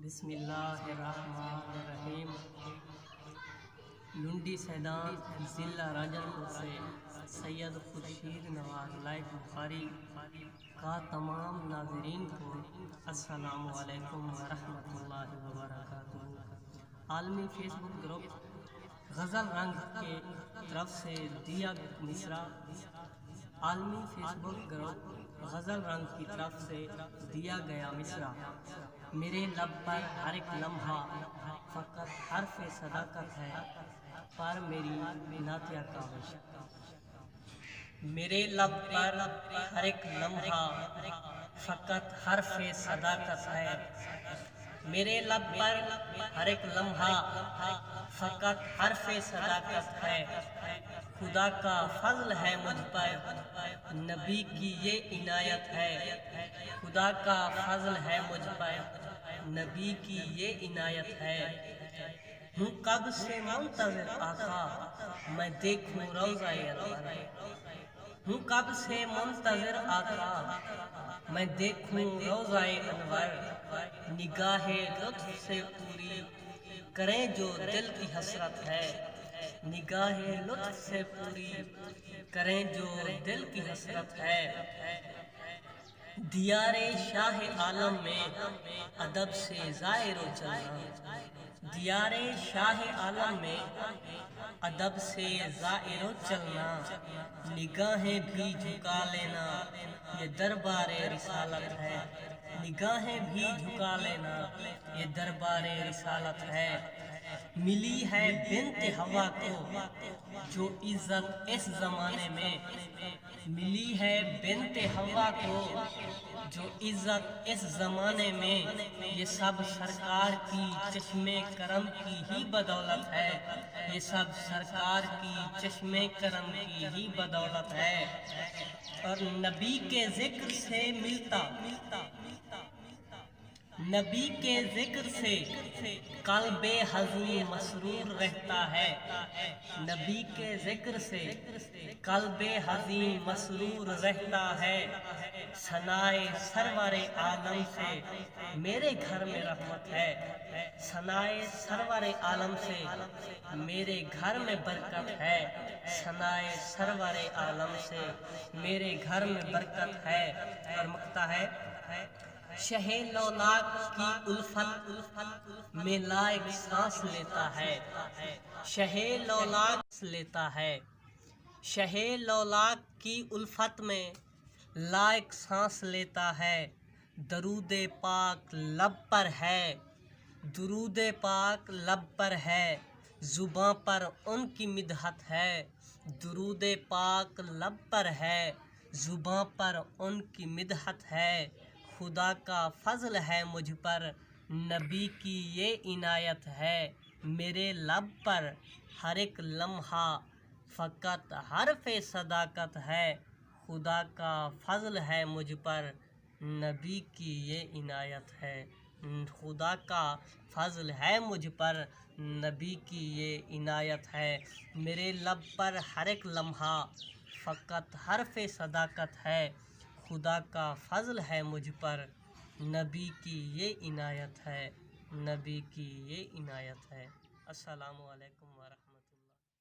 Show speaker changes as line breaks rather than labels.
بسم اللہ الرحمن الرحیم۔ لنڈی سیدان ضلع راجنپور سے سید خورشید نواز لائف بخاری کا تمام ناظرین کو السلام علیکم ورحمۃ اللہ وبرکاتہ۔ عالمی فیس بک گروپ غزل رنگ کے طرف سے دیا مصرع۔ عالمی فیس بک گروپ غزل رنگ کی طرف سے دیا گیا مصرع۔ میرے لب پر ہر ایک لمحہ فقط حرف صداقت ہے، پر میری نعتیہ کاوش۔ میرے لب پر ہر ایک لمحہ فقط حرف صداقت ہے، میرے لب پر ہر ایک لمحہ فقط حرف صداقت ہے۔ خدا کا فضل ہے مجھ پر، نبی کی یہ عنایت ہے۔ خدا کا فضل ہے مجھ پر، نبی کی یہ عنایت ہے۔ ہوں کب سے منتظر آقا، میں دیکھوں روضہ انور۔ ہوں کب سے منتظر آقا، میں دیکھوں روضہ انور۔ نگاہ لطف سے پوری کریں جو دل کی حسرت ہے، نگاہ لطف سے پوری کریں جو دل کی حسرت ہے۔ دیار شاہ عالم میں ادب سے زائر و چلنا، دیار شاہ عالم میں ادب سے زائر و چلنا۔ نگاہیں بھی جھکا لینا یہ دربار رسالت ہے، نگاہیں بھی جھکا لینا یہ دربار رسالت ہے۔ ملی ہے بنت ہوا کو جو عزت اس زمانے میں، ملی ہے بنت ہوا کو جو عزت اس زمانے میں، یہ سب سرکار کی چشم کرم کی ہی بدولت ہے، یہ سب سرکار کی چشم کرم کی ہی بدولت ہے۔ اور نبی کے ذکر سے ملتا، نبی کے ذکر سے قلب حزین مسرور رہتا ہے، نبی کے ذکر سے قلب حزین مسرور رہتا ہے۔ ثنائے سرور عالم سے میرے گھر میں رحمت ہے، ثنائے سرور عالم سے میرے گھر میں برکت ہے، ثنائے سرور عالم سے میرے گھر میں برکت ہے۔ اور مقطع ہے، شہ لولاک کی الفت میں لائق سانس لیتا ہے، شہ لولاک لیتا ہے، شہ لولاک کی الفت میں لائق سانس لیتا ہے۔ درود پاک لب پر ہے، درود پاک لب پر ہے، زباں پر ان کی مدحت ہے، درود پاک لب پر ہے، زباں پر ان کی مدحت ہے۔ خدا کا فضل ہے مجھ پر، نبی کی یہ عنایت ہے۔ میرے لب پر ہر ایک لمحہ فقط حرف صداقت ہے، خدا کا فضل ہے مجھ پر، نبی کی یہ عنایت ہے۔ خدا کا فضل ہے مجھ پر، نبی کی یہ عنایت ہے۔ میرے لب پر ہر ایک لمحہ فقط حرف صداقت ہے، خدا کا فضل ہے مجھ پر، نبی کی یہ عنایت ہے، نبی کی یہ عنایت ہے۔ السلام علیکم۔